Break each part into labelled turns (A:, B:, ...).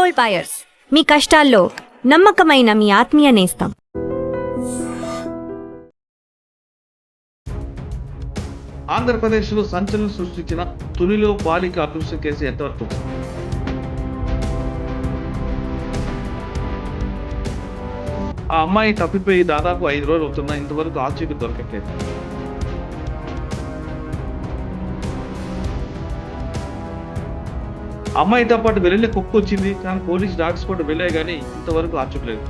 A: Gold buyers, మీ కష్టాల్లో నమ్మకమైన మీ ఆత్మీయ నేస్తం.
B: ఆంధ్రప్రదేశ్లో సంచలనం సృష్టించిన తునిలో బాలిక అదృశ్యం కేసు ఎంతవరకు వచ్చింది? ఆ అమ్మాయి తప్పిపోయి దాదాపు 5 రోజులు అవుతున్నా ఇంతవరకు ఆచూకీ దొరకట్లేదు. అమ్మాయితో పాటు వెళ్ళే కుక్క వచ్చింది, కానీ పోలీస్ డాగ్స్ కూడా వెళ్ళాయి, కానీ ఇంతవరకు ఆచూకలేదు.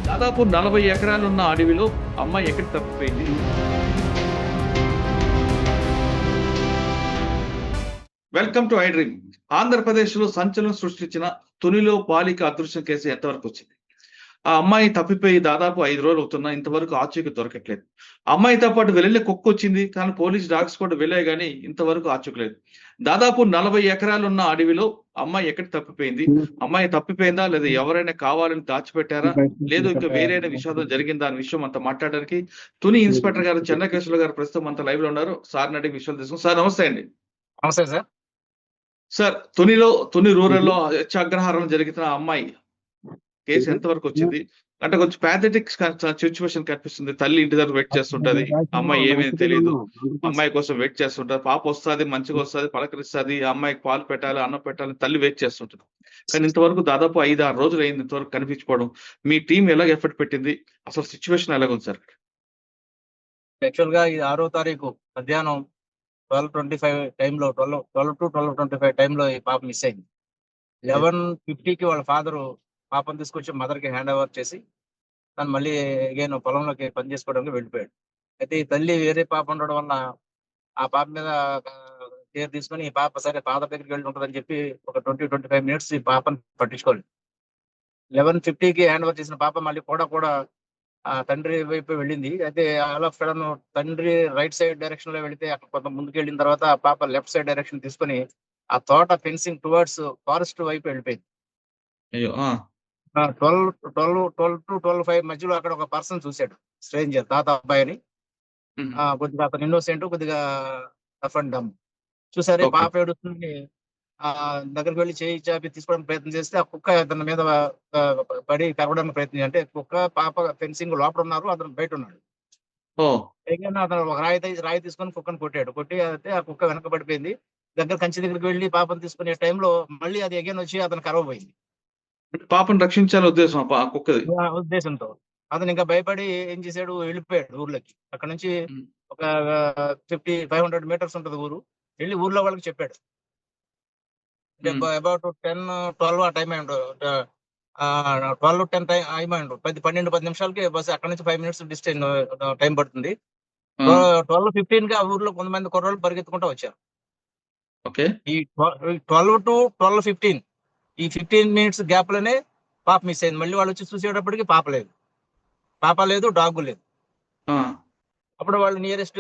B: దాదాపు 40 ఎకరాలున్న అడవిలో అమ్మాయి ఎక్కడ తప్పిపోయింది? Welcome to I dream. ఆంధ్రప్రదేశ్లో సంచలనం సృష్టించిన తునిలో బాలిక అదృశ్యం కేసు ఎంతవరకు వచ్చింది? ఆ అమ్మాయి తప్పిపోయి దాదాపు 5 రోజులు అవుతున్నా ఇంతవరకు ఆచూకీ దొరకట్లేదు. అమ్మాయితో పాటు వెళ్ళే కుక్క వచ్చింది, కానీ పోలీస్ డాగ్స్ కూడా వెళ్ళాయి, కానీ ఇంతవరకు ఆచూకలేదు. దాదాపు 40 ఎకరాలున్న అడవిలో అమ్మాయి ఎక్కడ తప్పిపోయింది? అమ్మాయి తప్పిపోయిందా, లేదా ఎవరైనా కావాలని దాచిపెట్టారా, లేదు ఇంకా వేరైన విషాదం జరిగిందా అనే విషయం అంతా మాట్లాడడానికి తుని ఇన్స్పెక్టర్ గారు చెన్నకేశ్వర గారు ప్రస్తుతం అంతా లైవ్ లో ఉన్నారు. సార్ అడిగి విషయాలు తీసుకుని. సార్ నమస్తే అండి.
C: నమస్తే సార్.
B: సార్, తుని రూరల్ లో అత్యాగ్రహారం జరిగిన అమ్మాయి కేసు ఎంతవరకు వచ్చింది? అంటే కొంచెం ప్యాథెటిక్ సిచ్యువేషన్ కనిపిస్తుంది. తల్లి ఇంటి దగ్గర వెయిట్ చేస్తుంటది, అమ్మాయి ఏమేమి తెలియదు, అమ్మాయి కోసం వెయిట్ చేస్తుంటది. పాప వస్తుంది, మంచిగా వస్తుంది, పలకరిస్తుంది, అమ్మాయికి పాలు పెట్టాలి, అన్నం పెట్టాలి, తల్లి వెయిట్ చేస్తుంటది. కానీ ఇంతవరకు దాదాపు 5-6 రోజులు అయింది ఇంతవరకు కనిపించుకోవడం. మీ టీం ఎలాగ ఎఫర్ట్ పెట్టింది? అసలు సిచ్యువేషన్ ఎలాగుంది సార్?
C: యాక్చువల్ గా ఇది 6వ తారీఖు మధ్యాహ్నం 12:25 టైంలో 12 to 12:25 టైంలో ఈ పాప మిస్ అయింది. 11:50కి వాళ్ళ ఫాదరు పాపను తీసుకొచ్చి మదర్ కి హ్యాండ్ ఓవర్ చేసి తను మళ్ళీ అగైన్ పొలంలోకి పని చేసుకోవడానికి వెళ్ళిపోయాడు. అయితే ఈ తల్లి వేరే పాప ఉండడం వల్ల ఆ పాప మీద కేర్ తీసుకొని ఈ పాప సరే ఫాదర్ దగ్గరికి వెళ్ళి ఉంటుందని చెప్పి ఒక 20-25 మినిట్స్ ఈ పాపను పట్టించుకోలేదు. 11:50కి హ్యాండ్ ఓవర్ చేసిన పాప మళ్ళీ కూడా తండ్రి వైపు వెళ్ళింది. అయితే ఆల్ ఆఫ్ సడన్ తండ్రి రైట్ సైడ్ డైరెక్షన్ లో వెళితే అక్కడ కొంత ముందుకు వెళ్ళిన తర్వాత ఆ పాప లెఫ్ట్ సైడ్ డైరెక్షన్ తీసుకొని ఆ తోట ఫెన్సింగ్ టువర్డ్స్ ఫారెస్ట్ వైపు వెళ్ళిపోయింది.
B: అయ్యో.
C: 12 to 12:05 మధ్యలో అక్కడ ఒక పర్సన్ చూశాడు, స్ట్రేంజర్, తాత అబ్బాయి అని. కొద్దిగా అతను ఇన్నోసెంట్, కొద్దిగా టఫ్ అండ్ డమ్. చూసారే
B: Okay.
C: పాప ఏడుస్తుంది, దగ్గరికి వెళ్ళి చేయి చాపి తీసుకోవడానికి ప్రయత్నం చేస్తే ఆ కుక్క అతని మీద పడి కరవడానికి ప్రయత్నం, అంటే కుక్క పాప ఫెన్సింగ్ లోపల ఉన్నారు, అతను బయట ఉన్నాడు.
B: ఓ
C: పైగా అతను ఒక రాయి తీసుకొని కుక్కను కొట్టి అయితే ఆ కుక్క వెనక పడిపోయింది. కంచి దగ్గరికి వెళ్ళి పాపను తీసుకునే టైంలో మళ్ళీ అది అగైన్ వచ్చి అతను కరవబోయింది.
B: పాపను రక్షించాలని ఉద్దేశం ఆ కుక్కది.
C: ఆ ఉద్దేశంతో అతను ఇంకా భయపడి ఏం చేశాడు, వెళ్ళిపోయాడు ఊర్లోకి. అక్కడ నుంచి ఒక 500 మీటర్స్ ఉంటుంది ఊరు. వెళ్ళి ఊర్లో వాళ్ళకి చెప్పాడు. అబౌట్ 10-12 ఆ టైం అయ్యి 12-10 టైం అయ్యి 12 నిమిషాలకి బస్ అక్కడ నుంచి 5 మినిట్స్ డిస్టెన్స్ టైం పడుతుంది. 12:15కి ఆ ఊర్లో కొంతమంది కుర్రోళ్ళు పరిగెత్తుకుంటూ వచ్చారు.
B: ఓకే.
C: ఈ 12 to 12:15 ఈ 15 మినిట్స్ గ్యాప్ లోనే పాప మిస్ అయింది. మళ్ళీ వాళ్ళు వచ్చి చూసేటప్పటికి పాప లేదు, డాగ్ లేదు. అప్పుడు వాళ్ళు నియరెస్ట్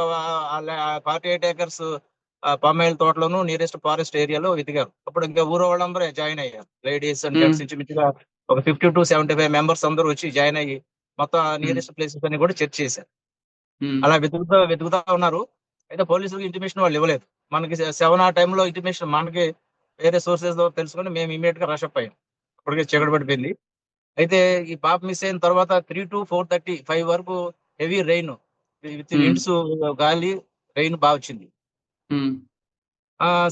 C: 48 ఏకర్స్ పామాయిల్ తోటలోను నియరెస్ట్ ఫారెస్ట్ ఏరియాలో వెతికారు. అప్పుడు ఇంకా ఊరు వాళ్ళందరూ జాయిన్ అయ్యారు. లేడీస్ అండ్ జెంట్స్ ఇంచుమించుగా ఒక 50 to 75 మెంబర్స్ అందరూ వచ్చి జాయిన్ అయ్యి మొత్తం నియరెస్ట్ ప్లేసెస్ అన్ని కూడా చెక్ చేశారు. అలా వెతుకుతా ఉన్నారు. అయితే పోలీసులకు ఇంటిమేషన్ వాళ్ళు ఇవ్వలేదు. మనకి 7 ఆ టైంలో ఇంటిమేషన్ మనకి వేరే సోర్సెస్ ద్వారా తెలుసుకొని మేము ఇమీడియట్ గా రష్ అప్ అయ్యాం. అప్పటికే చీకటి పడిపోయింది. అయితే ఈ పాప మిస్ అయిన తర్వాత 3 to 4:35 వరకు హెవీ రెయిన్ విత్ విండ్స్, గాలి, రెయిన్ బాగా వచ్చింది.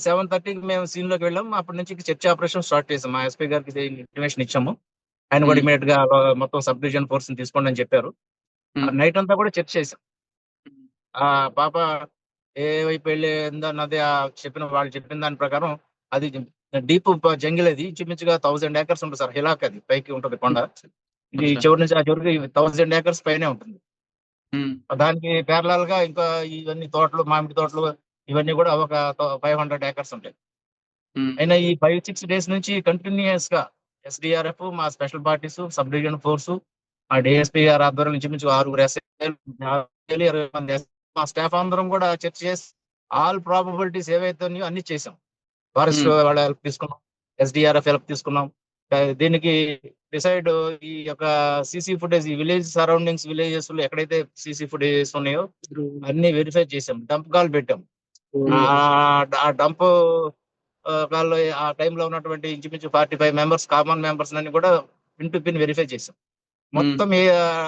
C: 7:30కి మేము సీన్ లోకి వెళ్ళాం. అప్పటి నుంచి సెర్చ్ ఆపరేషన్ స్టార్ట్ చేసాం. మా ఎస్పీ గారికి ఇంటిమేషన్ ఇచ్చాము. ఆయన కూడా ఇమీడియట్ గా మొత్తం సబ్ డివిజన్ ఫోర్స్ ని తీసుకోండి అని చెప్పారు. నైట్ అంతా కూడా చెక్ చేసాం. ఆ పాప ఏ వైపు వెళ్ళిందన్నది వాళ్ళు చెప్పిన దాని ప్రకారం అది డీప్ జంగిల్, అది ఇంచుమించుగా 1000 ఏకర్స్ ఉంటుంది సార్. హిలాక్, అది పైకి ఉంటుంది కొండ. ఇది చివరి నుంచి ఆ చివరికి 1000 ఏకర్స్ పైనే ఉంటుంది. దానికి ప్యారలల్ గా ఇంకా ఇవన్నీ తోటలు, మామిడి తోటలు, ఇవన్నీ కూడా ఒక 500 ఏకర్స్ ఉంటాయి. అయినా ఈ 5-6 డేస్ నుంచి కంటిన్యూస్ గా SDRF, మా special parties, sub division force, మా డిఎస్పీ గారి ఆధ్వర్యం నుంచి 6 20 మంది మా స్టాఫ్ అందరం కూడా చర్చ చేసి ఆల్ ప్రాబబిలిటీస్ ఏవైతే ఉన్నాయో అన్ని చేసాం. ఫారెస్ట్ వాళ్ళ హెల్ప్ తీసుకున్నాం, SDRF హెల్ప్ తీసుకున్నాం. దీనికి డిసైడ్ ఈ యొక్క సీసీ ఫుటేజ్, ఈ విలేజ్ సరౌండింగ్స్, విలేజెస్ లో ఎక్కడైతే సీసీ ఫుటేజెస్ ఉన్నాయో అన్ని వెరిఫై చేసాం. డంప్ కాల్ పెట్టాం. ఆ డంప్ వాళ్ళు ఆ టైంలో ఉన్నటువంటి ఇంచుమించు 45 మెంబర్స్ కామన్ మెంబర్స్ అన్ని కూడా పిన్ టు పిన్ వెరిఫై చేసాం.
B: ఉమ్,
C: మొత్తం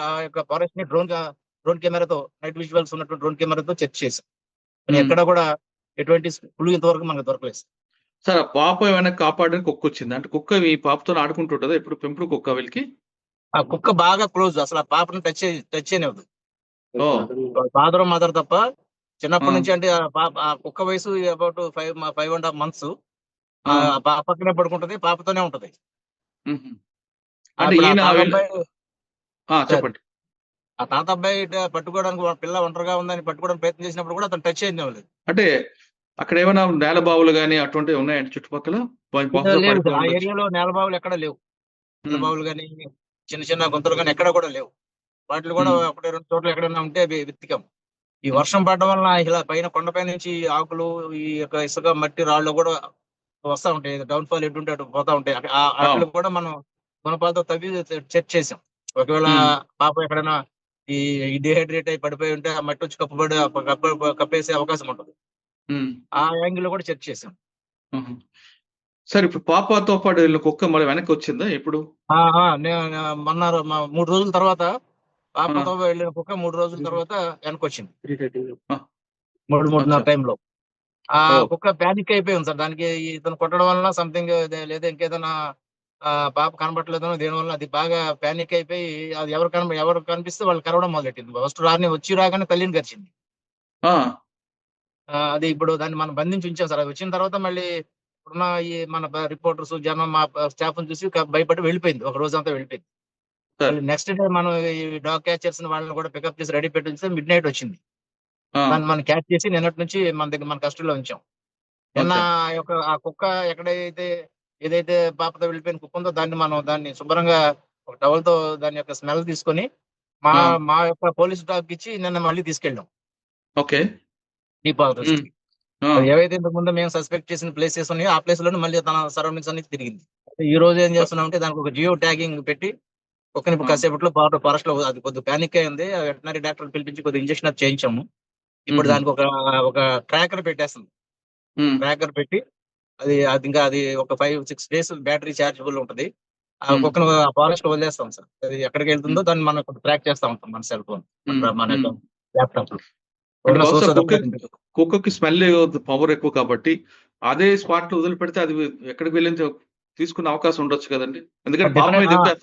C: ఆ యొక్క ఫారెస్ట్ ని డ్రోన్ కెమెరాతో నైట్ విజువల్స్ ఉన్నటువంటి డ్రోన్ కెమెరాతో చెక్ చేసాం. కానీ
B: ఉమ్.
C: ఎక్కడ కూడా ఎటువంటి క్లూ ఇంతవరకు మనకు దొరకలేదు.
B: సార్ ఆ పాప ఏమైనా కాపాడడానికి కుక్క వచ్చింది అంటే కుక్క మీ పాపతో ఆడుకుంటుంటదా ఎప్పుడు పెంపుడు కుక్క వీళ్ళకి?
C: ఆ కుక్క బాగా క్లోజ్, అసలు ఆ పాపను టచ్ చేయనివ్వదు.
B: ఓ.
C: ఫాదర్ మదర్ తప్ప.
B: ఆ,
C: చిన్నప్పటి నుంచి అంటే ఆ కుక్క వయసు అబౌట్ 5.5 months. ఆ
B: ఆ,
C: పాప పక్కనే పడుకుంటది, పాపతోనే ఉంటది.
B: ఉహు. అంటే
C: ఇప్పుడు ఆ
B: ఈయన
C: తాత
B: వీళ్ళ-
C: అబ్బాయి సార్,
B: చెప్పండి.
C: ఆ తాత అబ్బాయి పట్టుకోవడానికి పిల్ల ఒంటరిగా ఉందని పట్టుకోవడానికి ప్రయత్నం చేసినప్పుడు కూడా అతను టచ్ చేయనివ్వలేదు.
B: అంటే అక్కడ ఏమైనా నేల బావులు కానీ అటువంటివి ఉన్నాయండి చుట్టుపక్కల? బహుశా
C: లేవు
B: పడిపోయి
C: సార్, ఆ
B: ఉండొచ్చు.
C: ఏరియాలో నేలబావులు ఎక్కడ లేవు.
B: ఉమ్,
C: నేలబావులు కానీ చిన్న చిన్న గుంతలు కానీ ఎక్కడ కూడా లేవు. వాటిలో కూడా
B: ఉమ్,
C: ఒకటి రెండు చోట్ల ఎక్కడైనా ఉంటే అవి వెతికాం. ఈ
B: ఉమ్.
C: వర్షం పడడం వలన ఇలా పైన కొండపై నుంచి ఆకులు, ఈ యొక్క ఇసుక మట్టి రాళ్ళు కూడా వస్తా ఉంటాయి. డౌన్ ఫాల్ ఎటుంటే అటు పోతా ఉంటాయి. వాటిలో
B: అవును.
C: కూడా మనం గుణపాలతో తవ్వి చెక్ చేసాం. ఒకవేళ
B: ఉమ్,
C: పాప ఎక్కడైనా ఈ డిహైడ్రేట్ అయి పడిపోయి ఉంటే ఆ మట్టి వచ్చి కప్పేసే అవకాశం ఉంటుంది.
B: ఉమ్,
C: ఆ యాంగిల్ లో కూడా చెక్ చేసాం.
B: ఉహు. సార్ ఇప్పుడు పాపతో పాటు వీళ్ళ కుక్క మరి వెనక్కి వచ్చిందా ఎప్పుడు?
C: మొన్న 3 రోజుల తర్వాత
B: ఆ,
C: పాపతో వెళ్ళిన కుక్క 3 రోజుల తర్వాత వెనక్కి వచ్చింది.
B: ఆ,
C: 3:30
B: అచ్చా.
C: టైంలో ఆ
B: ఓ.
C: కుక్క ప్యానిక్ అయిపోయింది సార్. దానికి ఇతను కొట్టడం వలన సంథింగ్ లేదా ఇంకేదైనా పాప కనబట్టలేదనో దేని వల్ల అది బాగా ప్యానిక్ అయిపోయి అది ఎవరు కనిపిస్తే వాళ్ళు కరవడం మొదలెట్టింది. ఫస్ట్ రాగానే తల్లిని గరిచింది.
B: ఆ,
C: అది ఇప్పుడు దాన్ని మనం బంధించి ఉంచాం సార్. అది వచ్చిన తర్వాత మళ్ళీ ఇప్పుడున్న ఈ మన రిపోర్టర్స్ జనం మా స్టాఫ్ చూసి భయపడి వెళ్ళిపోయింది. ఒక రోజంతా వెళ్ళిపోయింది.
B: సార్.
C: మళ్ళీ నెక్స్ట్ డే మనం ఈ డాగ్ క్యాచర్స్ వాళ్ళని కూడా పికప్ చేసి రెడీ పెట్టి ఉంచితే మిడ్ నైట్ వచ్చింది.
B: ఆ,
C: దాన్ని మనం క్యాచ్ చేసి నిన్నటి నుంచి మన కస్టడీలో ఉంచాం. నిన్న
B: అచ్చా.
C: ఆ కుక్క ఏదైతే పాపతో వెళ్ళిపోయిన కుక్క ఉందో దాన్ని శుభ్రంగా ఒక టవల్ తో దాని యొక్క స్మెల్ తీసుకొని మా
B: ఆ,
C: మా యొక్క పోలీస్ డాగ్ ఇచ్చి నిన్న మళ్ళీ తీసుకెళ్ళాం
B: ఓకే.
C: డీపాలజిస్ట్
B: ఉమ్,
C: కి.
B: ఆ,
C: అది ఏవైతే ఇంతకు ముందు మేము సస్పెక్ట్ చేసిన ప్లేసెస్ ఉన్నాయో ఆ ప్లేస్ లోనే మళ్ళీ తన సరౌండింగ్స్ అన్ని తిరిగింది. ఈ రోజు ఏం చేస్తున్నాం అంటే దానికి ఒక జియో ట్యాగింగ్ పెట్టి కుక్కని ఇప్పుడు
B: ఆ,
C: కాసేపట్లో ఫారెస్ట్ లో అది కొద్దిగా ప్యానిక్ అయింది. వెటనరీ డాక్టర్ పిలిపించి కొద్దిగా ఇంజక్షన్ అది చేయించాము. ఇప్పుడు
B: ఉహు,
C: దానికి ఒక ట్రాకర్ పెట్టేస్తుంది.
B: ఉమ్,
C: ట్రాకర్ పెట్టి అది ఒక 5-6 days బ్యాటరీ చార్జబుల్ ఉంటది. ఆ
B: ఉమ్,
C: కుక్కను ఆ ఫారెస్ట్ లో వదిలేస్తాం సార్. అది ఎక్కడికి వెళ్తుందో
B: ఉమ్,
C: దాన్ని మనం ట్రాక్ చేస్తా ఉంటాం మన సెల్ ఫోన్, మన
B: ఉమ్.
C: ల్యాప్టాప్ లో
B: అంటే
C: ఉన్న
B: బహుశా
C: సోర్స్ అదంతా ఉంటుంది.
B: కుక్కకి స్మెల్ పవర్ ఎక్కువ కాబట్టి అదే స్పాట్ లో వదిలిపెడితే అది ఎక్కడికి వెళ్ళింది తీసుకునే అవకాశం ఉండొచ్చు కదండి. ఎందుకంటే పాప
C: డెఫినెట్
B: మీద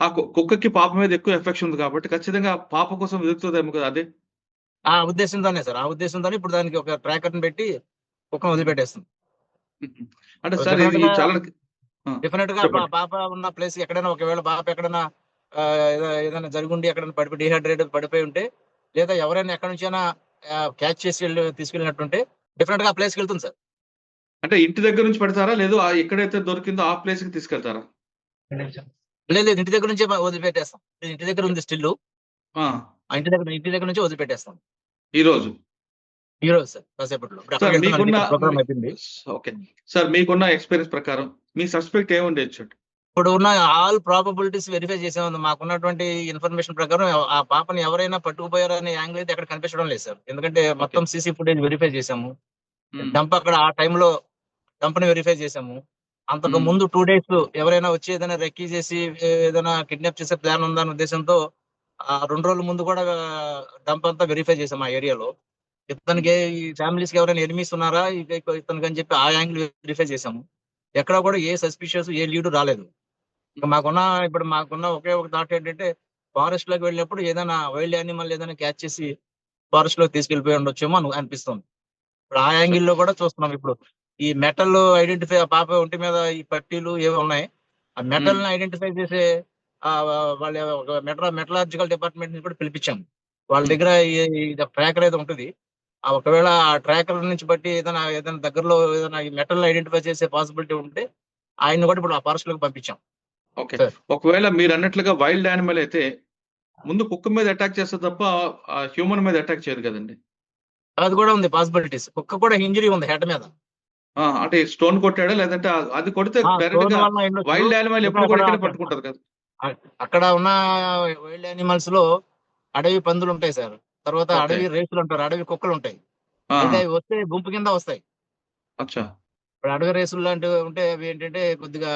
B: ఎక్కువ కుక్కకి పాప మీద ఎక్కువ ఎఫెక్షన్ ఉంది కాబట్టి ఖచ్చితంగా పాప కోసం వెతుకుతుందేమో కదా అదే.
C: ఆ ఉద్దేశంతోనే సార్, ఆ ఉద్దేశంతోనే ఇప్పుడు దానికి ఒక ట్రాకర్ ని పెట్టి కుక్కను
B: ఉమ్,
C: వదిలిపెట్టేస్తుంది.
B: ఉమ్. అంటే సార్ ఇది
C: డెఫినెట్ గా
B: చాలా ఆ,
C: డెఫినెట్ గా
B: చెప్పండి.
C: పాప ఉన్న ప్లేస్ ఎక్కడైనా ఒకవేళ పాప ఎక్కడైనా ఏదైనా జరిగుండి ఎక్కడైనా డిహైడ్రేట్ పడిపోయి ఉంటే, లేదా ఎవరైనా ఎక్కడి నుంచైనా క్యాచ్ చేసి తీసుకెళ్ళినట్టుంటే డెఫినెట్ గా ఆ ప్లేస్కి వెళ్తుంది సార్.
B: అంటే ఇంటి దగ్గర నుంచి పెడతారా లేదు ఎక్కడైతే దొరికిందో ఆ ప్లేస్ కి తీసుకెళ్తారా?
C: లేదు లేదు, ఇంటి దగ్గర నుంచే వదిలిపెట్టేస్తాం. ఇంటి దగ్గర ఉంది స్టిల్.
B: ఆ,
C: ఆ ఇంటి దగ్గర నుంచి వదిలిపెట్టేస్తాం
B: ఈ రోజు.
C: ఈ రోజు సార్ కాసేపట్లో. ఇప్పుడు
B: సార్
C: అక్కడికి వెళ్తున్నాను,
B: మీకున్న
C: ఇక్కడ ప్రోగ్రామ్ అయిపోయింది.
B: ఓకే. సార్ మీకున్న ఎక్స్పీరియన్స్ ప్రకారం మీ సస్పెక్ట్ ఏముండొచ్చు?
C: ఇప్పుడు ఉన్న ఆల్ ప్రాబబిలిటీస్ వెరిఫై చేసాము. మాకున్నటువంటి ఇన్ఫర్మేషన్ ప్రకారం ఆ పాపని ఎవరైనా పట్టుకుపోయారనే యాంగిల్ అయితే ఎక్కడ కనిపించడం లేదు సార్. ఎందుకంటే
B: ఓకే.
C: మొత్తం సీసీ ఫుటేజ్ వెరిఫై చేసాము.
B: ఉమ్,
C: డంప్ అక్కడ ఆ టైంలో డంప్ ని వెరిఫై చేసాము. అంతకు
B: ఉమ్,
C: ముందు 2 days ఎవరైనా వచ్చి ఏదైనా రెక్కీ చేసి ఏదైనా కిడ్నాప్ చేసే ప్లాన్ ఉందన్న ఉద్దేశంతో ఆ 2 రోజుల ముందు కూడా డంప్ అంతా వెరిఫై చేసాం ఆ ఏరియాలో.
B: ఉమ్.
C: ఇతనికి ఈ ఫ్యామిలీస్ కి ఎవరైనా ఎనిమీస్ ఉన్నారా ఇతనికి అని చెప్పి ఆ యాంగిల్ వెరిఫై చేసాము. ఎక్కడ కూడా ఏ సస్పిషియస్ ఏ లీడ్ రాలేదు. ఇంకా మాకున్న ఒకే ఒక థాట్ ఏంటంటే ఫారెస్ట్ లోకి వెళ్ళినప్పుడు ఏదైనా వైల్డ్ యానిమల్ ఏదైనా క్యాచ్ చేసి ఫారెస్ట్ లోకి తీసుకెళ్లిపోయి ఉండొచ్చేమో అనిపిస్తుంది. ఇప్పుడు ఆ
B: సార్.
C: యాంగిల్ లో కూడా చూస్తున్నాం. ఇప్పుడు ఈ మెటల్ ఐడెంటిఫై, ఆ పాప ఒంటి మీద ఈ పట్టీలు ఏవో ఉన్నాయి, ఆ మెటల్
B: ఉమ్,
C: ని ఐడెంటిఫై చేసే ఆ వాళ్ళ ఒక మెటలాజికల్ డిపార్ట్మెంట్ ని కూడా పిలిపించాము. వాళ్ళ
B: ఉమ్.
C: దగ్గర ట్రాకర్ అయితే ఉంటుంది. ఒకవేళ ఆ ట్రాకర్ నుంచి బట్టి ఏదైనా దగ్గరలో ఏదైనా ఈ మెటల్ ఐడెంటిఫై చేసే పాసిబిలిటీ ఉంటే ఆయన్ని కూడా ఇప్పుడు ఆ ఫారెస్ట్ లోకి పంపించాం
B: ఓకే.
C: సార్.
B: ఒకవేళ మీరు అన్నట్లుగా వైల్డ్ యానిమల్ అయితే ముందు కుక్క మీద అటాక్ చేస్తే తప్ప హ్యూమన్ మీద అటాక్ చేయదు కదండి.
C: అది కూడా ఉంది పాసిబిలిటీస్. కుక్క కూడా ఇంజరీ ఉంది హెడ్ మీద.
B: అంటే స్టోన్ కొట్టాడా లేదంటే అది కొడితే డైరెక్ట్
C: స్టోన్
B: గా
C: వల్ల ఉండొచ్చు.
B: వైల్డ్ యానిమల్
C: ఇంకా
B: ఎప్పుడు
C: అక్కడ
B: కూడా ఇక్కడే పట్టుకుంటది కదా.
C: అక్కడ ఉన్న వైల్డ్ యానిమల్స్ లో అడవి పందులు ఉంటాయి సార్. తర్వాత
B: ఓకే.
C: అడవి రేసులు ఉంటారు, అడవి కుక్కలు ఉంటాయి. అయితే
B: ఆహా!
C: అవి వస్తే గుంపు కింద వస్తాయి.
B: అచ్చా!
C: ఇప్పుడు అడవి రేసులు లాంటివి ఉంటే అవి ఏంటంటే కొద్దిగా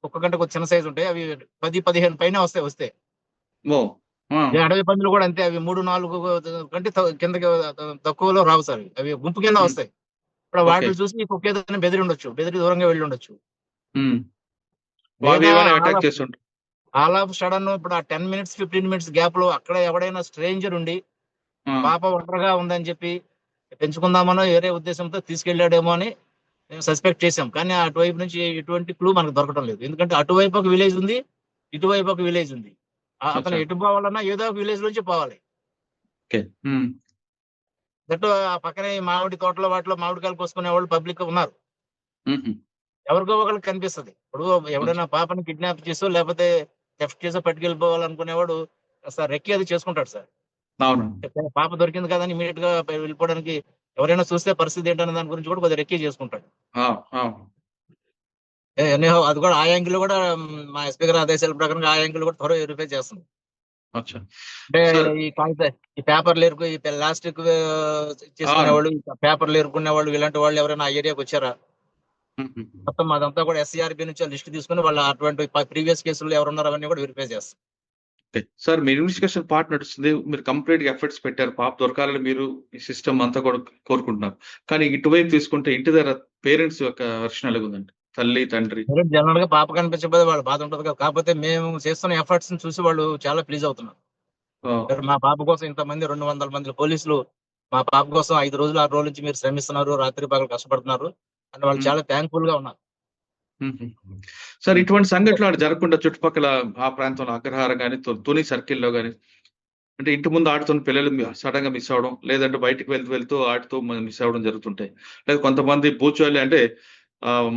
C: ఒక్క గంట కొద్ది చిన్న సైజు ఉంటాయి. అవి 10, 15 పైనే వస్తాయి వస్తే.
B: ఓహ్! ఆ!
C: ఈ అడవి పందులు కూడా అంతే. అవి 3, 4 కంటే కిందకి తక్కువలో రావు సార్ అవి. అవి గుంపు కింద
B: హ్మ్.
C: వస్తాయి. ఇప్పుడు
B: ఓకే.
C: వాటిని చూసి ఈ కుక్క ఏదైనా బెదిరి ఉండొచ్చు. బెదిరి దూరంగా వెళ్ళి ఉండొచ్చు.
B: హ్మ్. అవి
C: లేదా
B: ఏమైనా
C: ఆల్
B: అటాక్
C: ఆఫ్
B: చేసుంటాయి.
C: ఆల్ ఆఫ్ సడెన్ ఇప్పుడు ఆ 10 మినిట్స్, 15 మినిట్స్ గ్యాప్‌లో అక్కడ ఎవడైనా స్ట్రేంజర్ ఉండి
B: ఆ!
C: పాప ఒంటరిగా ఉందని చెప్పి పెంచుకుందామనో వేరే ఉద్దేశంతో తీసుకెళ్ళాడేమో అని మేము సస్పెక్ట్ చేసాం. కానీ అటువైపు నుంచి ఎటువంటి క్లూ మనకు దొరకడం లేదు. ఎందుకంటే అటువైపు ఒక విలేజ్ ఉంది. ఇటువైపు ఒక విలేజ్ ఉంది. అతను
B: అచ్చా!
C: ఎటు పోవాలన్నా ఏదో ఒక విలేజ్ నుంచి పోవాలి.
B: ఓకే. హ్మ్.
C: దట్టు ఆ పక్కనే ఈ మామిడి తోటలో వాటిలో మామిడికాయలు కోసుకునేవాళ్ళు పబ్లిక్ ఉన్నారు.
B: హుహు.
C: ఎవరికో ఒకళ్ళకి కనిపిస్తది. ఇప్పుడు
B: అచ్చా!
C: ఎవడైనా పాపని కిడ్నాప్ చేసో లేకపోతే థెఫ్ట్ చేసో పట్టుకెళ్ళిపోవాలనుకునేవాడు కాస్త రెక్కి అది చేసుకుంటాడు సార్.
B: అవును.
C: పాప దొరికింది కదా అని ఇమ్మీడియేట్‌గా వెళ్ళిపోవడానికి ఎవరైనా చూస్తే పరిస్థితి ఏంటన్న దాని గురించి కూడా కొద్దిగా రెక్కి చేసుకుంటాడు.
B: ఆ! ఆ!
C: ఎనీహౌ అది కూడా ఆ యాంగిల్ కూడా మా ఎస్పీ గారి ఆదేశాల ప్రకారంగా ఆ యాంగిల్ కూడా త్వరగా వెరిఫై చేస్తున్నాం.
B: అచ్చా!
C: అంటే
B: సార్
C: ఈ కాగిత ఈ పేపర్‌లు ఈ ప్లాస్టిక్
B: అవును.
C: చేసుకునేవాళ్ళు, ఈ పేపర్‌లు ఏరుకునేవాళ్ళు ఇలాంటి వాళ్ళు ఎవరైనా ఆ ఏరియాకి వచ్చారా?
B: హుహు.
C: మొత్తం అదంతా కూడా ఎస్‌సీఆర్‌బీ నుంచి లిస్ట్ తీసుకొని వాళ్ళ అటువంటి ప్రీవియస్ కేసుల్లో ఎవరున్నారు అవన్నీ కూడా వెరిఫై చేస్తాం.
B: ఓకే. సార్ మీ ఇన్వెస్టిగేషన్ పార్ట్ నడుస్తుంది. మీరు కంప్లీట్‌గా ఎఫర్ట్స్ పెట్టారు. పాప దొరకాలని మీరు ఈ సిస్టమ్ అంతా కూడా కోరుకుంటున్నారు. కానీ ఇటువైపు తీసుకుంటే ఇంటి దగ్గర పేరెంట్స్ యొక్క వెర్షన్ ఎలాగుందండి? తల్లి, తండ్రి.
C: జనరల్‌గా పాప కనిపించకపోతే వాళ్ళ బాధ ఉంటది కదా! కాకపోతే మేము చేస్తున్న ఎఫర్ట్స్‌ని చూసి వాళ్ళు చాలా ప్లీజ్ అవుతున్నారు.
B: ఓహ్!
C: మరి మా పాప కోసం ఇంతమంది 200 మంది పోలీసులు మా పాప కోసం 5 రోజులు, 6 రోజుల నుంచి మీరు శ్రమిస్తున్నారు. రాత్రి పగలు కష్టపడుతున్నారు. అని వాళ్ళు
B: హ్మ్.
C: చాలా థాంక్‌ఫుల్‌గా ఉన్నారు.
B: హుహు. సార్
C: హ్మ్.
B: ఇటువంటి
C: అంటే
B: సంఘటనలు అటు జరగకుండా చుట్టుపక్కల ఆ ప్రాంతంలో అగ్రహారం గాని, తుని సర్కిల్‌లో గాని అంటే ఇంటి ముందు ఆడుతున్న పిల్లలు సడెన్‌గా మిస్ అవ్వడం, లేదంటే బయటికి వెళ్తూ ఆడుతూ మిస్ అవ్వడం జరుగుతుంటాయి. లేదా కొంతమంది బూచోళ్ళు అంటే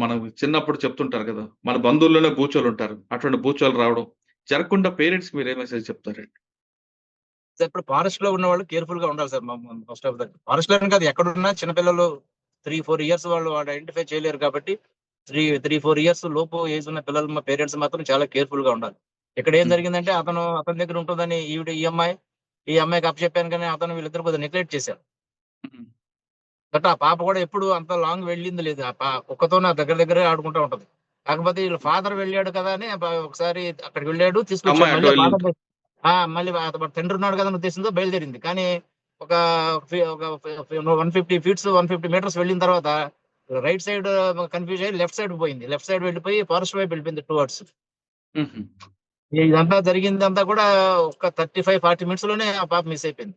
B: మనం చిన్నప్పుడు చెప్తుంటారు కదా! మన బంధువుల్లోనే బూచోళ్ళుంటారు. అటువంటి బూచోళ్ళు రావడం జరగకుండా పేరెంట్స్‌కి మీరేం మెసేజ్ చెప్తారండి?
C: ఇప్పుడు ఫారెస్ట్‌లో ఉన్నవాళ్ళు కేర్‌ఫుల్‌గా ఉండాలి సార్. మోస్ట్ ఆఫ్ ద ఫారెస్ట్‌లోనే కాదు ఎక్కడున్నా చిన్న పిల్లలు 3, 4 ఇయర్స్ వాళ్ళు ఐడెంటిఫై చేయలేరు కాబట్టి 3, 4 ఇయర్స్ లోపు ఏజ్ ఉన్న పిల్లలు పేరెంట్స్ మాత్రం చాలా కేర్‌ఫుల్‌గా ఉండాలి. ఇక్కడ ఏం
B: హ్మ్.
C: జరిగిందంటే అతని దగ్గర ఉంటుందని ఈ అమ్మాయికి అప్పచెప్పాను కానీ అతను వీళ్ళిద్దరు కొద్దిగా నెగ్లెక్ట్ చేశారు.
B: హ్మ్.
C: బట్ ఆ పాప కూడా ఎప్పుడు అంత లాంగ్ వెళ్ళింది లేదు. కుక్కతో నా దగ్గర దగ్గరే ఆడుకుంటా ఉంటది. కాకపోతే వీళ్ళ ఫాదర్ వెళ్ళాడు కదా అని ఒకసారి అక్కడికి వెళ్ళాడు, తీసుకొచ్చాడు.
B: అమ్మాయి అటు
C: మళ్ళీ
B: వెళ్ళింది.
C: ఫాదర్ మళ్ళీ వాళ్ళ తండ్రి ఉన్నాడు కదా అనే ఉద్దేశంతో బయలుదేరింది. కానీ ఒక ఒక 150 ఫీట్స్, 150 మీటర్స్ వెళ్ళిన తర్వాత రైట్ సైడ్ కన్‌ఫ్యూజ్ అయ్యి లెఫ్ట్ సైడ్ పోయింది. లెఫ్ట్ సైడ్ వెళ్ళిపోయి ఫారెస్ట్ వైపు వెళ్ళిపోయింది టువర్డ్స్.
B: హుహు.
C: ఇదంతా జరిగిందంతా కూడా ఒక 35, 40 మినిట్స్ లోనే ఆ పాప మిస్ అయిపోయింది.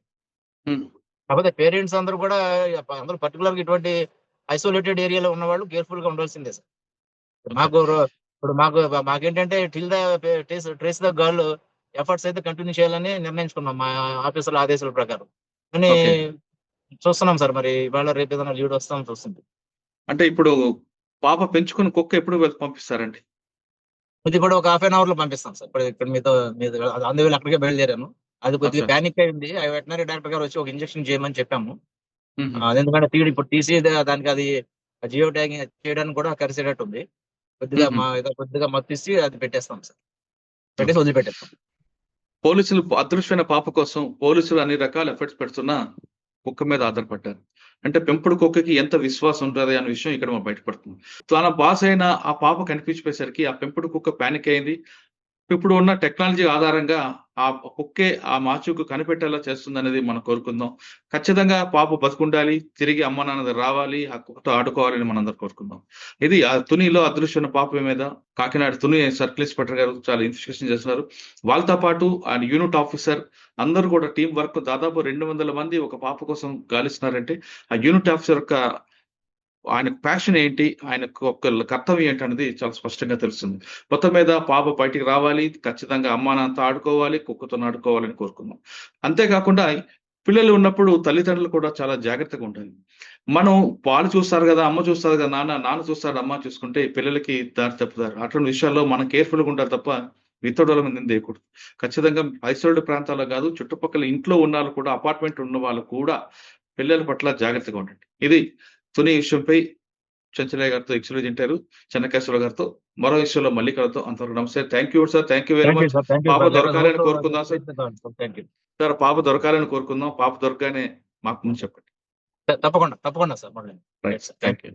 B: హ్మ్.
C: కాకపోతే పేరెంట్స్ అందరూ కూడా అందరూ పర్టిక్యులర్‌గా ఇటువంటి ఐసోలేటెడ్ ఏరియాలో ఉన్నవాళ్ళు కేర్‌ఫుల్‌గా ఉండాల్సిందే సార్.
B: ఓకే.
C: మాకు రో ఇప్పుడు మాకేంటంటే till the trace the girl efforts అయితే కంటిన్యూ చేయాలని నిర్ణయించుకున్నాం. మా ఆఫీసర్‌ల ఆదేశాల ప్రకారం. కానీ
B: ఓకే.
C: చూస్తున్నాం సార్ మరి ఇవాళ రేపు ఏదైనా లీడ్ వస్తాం చూస్తుంది.
B: అంటే ఇప్పుడు పాప పెంచుకున్న కుక్క ఎప్పుడు పంపిస్తారండి?
C: ఇది కూడా ఒక హాఫ్ అన్ అవర్‌లో పంపిస్తాం సార్. ఇప్పుడు ఇక్కడ మీతో ఆన్ ది వేలో అక్కడికే బయలుదేరాను. అది కొద్దిగా
B: అచ్చా!
C: పానిక్ అయింది. ఆ వెటర్నరీ డాక్టర్ గారు వచ్చి ఒక ఇంజెక్షన్ చేయమని చెప్పాము.
B: హుహు.
C: అదెందుకంటే ఇప్పుడు టీసీ దానికి అది జియో ట్యాగింగ్ చేయడానికి కూడా కలిసేటట్టుంది.
B: హుహు.
C: ఏదో కొద్దిగా మత్తిచ్చి అది పెట్టేస్తాం సార్. పెట్టేసి
B: ఓకే.
C: వదిలిపెట్టేస్తాం.
B: పోలీసులు అదృశ్యమైన పాప కోసం పోలీసులు అన్ని రకాల ఎఫర్ట్స్ పెడుతున్నా కుక్క మీద ఆధారపడ్డారు. అంటే పెంపుడు కుక్కకి ఎంత విశ్వాసం ఉంటది అనే విషయం ఇక్కడ మనకు బయటపడుతుంది. తన బాస్ అయిన ఆ పాప కనిపించిపోయేసరికి ఆ పెంపుడు కుక్క పానిక్ అయింది. ఇప్పుడు ఉన్న టెక్నాలజీ ఆధారంగా ఆ కుక్కే ఆ మాచుకు కనిపెట్టేలా చేస్తుందనేది మనం కోరుకుందాం. ఖచ్చితంగా పాప బతికుండాలి. తిరిగి అమ్మ నాన్న దగ్గర రావాలి. ఆ కుక్కతో ఆడుకోవాలని మనందరం కోరుకుందాం. ఇది తునిలో అదృశ్యమైన పాప మీద కాకినాడ తుని సర్కిల్ ఇన్స్‌పెక్టర్ గారు చాలా ఇన్వెస్టిగేషన్ చేస్తున్నారు. వాళ్ళతో పాటు ఆయన యూనిట్ ఆఫీసర్ అందరూ కూడా టీమ్ వర్క్ దాదాపు 200 మంది ఒక పాప కోసం గాలిస్తున్నారంటే ఆ యూనిట్ ఆఫీసర్ యొక్క ఆయన ప్యాషన్ ఏంటి? ఆయనకు ఒక కర్తవ్యం ఏంటనేది చాలా స్పష్టంగా తెలుస్తుంది. మొత్తం మీద పాప బయటికి రావాలి. ఖచ్చితంగా అమ్మానాన్నతో ఆడుకోవాలి. కుక్కతోని ఆడుకోవాలని కోరుకుందాం. అంతే కాకుండా పిల్లలు ఉన్నప్పుడు తల్లిదండ్రులు కూడా చాలా జాగ్రత్తగా ఉండాలి. మనం వాళ్ళు చూస్తారు గదా! అమ్మ చూస్తది గదా! నాన్న చూస్తాడు అమ్మ చూసుకుంటే పిల్లలకి దారి తప్పుతారు. అటువంటి విషయాల్లో మనం కేర్‌ఫుల్‌గా ఉండాలి తప్ప ఇతరుల మీద నిందేయకూడదు. ఖచ్చితంగా ఐసోలేటెడ్ ప్రాంతాల్లో గాదు చుట్టుపక్కల ఇంట్లో ఉన్నోళ్ళు కూడా అపార్ట్‌మెంట్ ఉన్న వాళ్ళు కూడా పిల్లల పట్ల జాగ్రత్తగా ఉండండి. ఇది తుని విషయంపై చెంచలయ్య గారితో ఎక్స్‌క్లూజివ్ ఇంటర్వ్యూ. చెన్నకేశవరావు గారితో మరో విషయంలో మళ్ళీ కలుద్దాం. అంతవరకు నమస్తే. Thank you sir. Thank you very
C: thank you
B: much.
C: Sir. Thank you
B: పాప
C: సార్. లెట్ us హోప్
B: దొరకాలని కోరుకుందాం సార్.
C: Thank you.
B: సార్ పాప దొరకాలని కోరుకుందాం. పాప దొరకగానే మాకు ముందు చెప్పండి.
C: తప్పకుండా సార్ మళ్ళీ
B: రైట్ సార్, థ్యాంక్ యూ.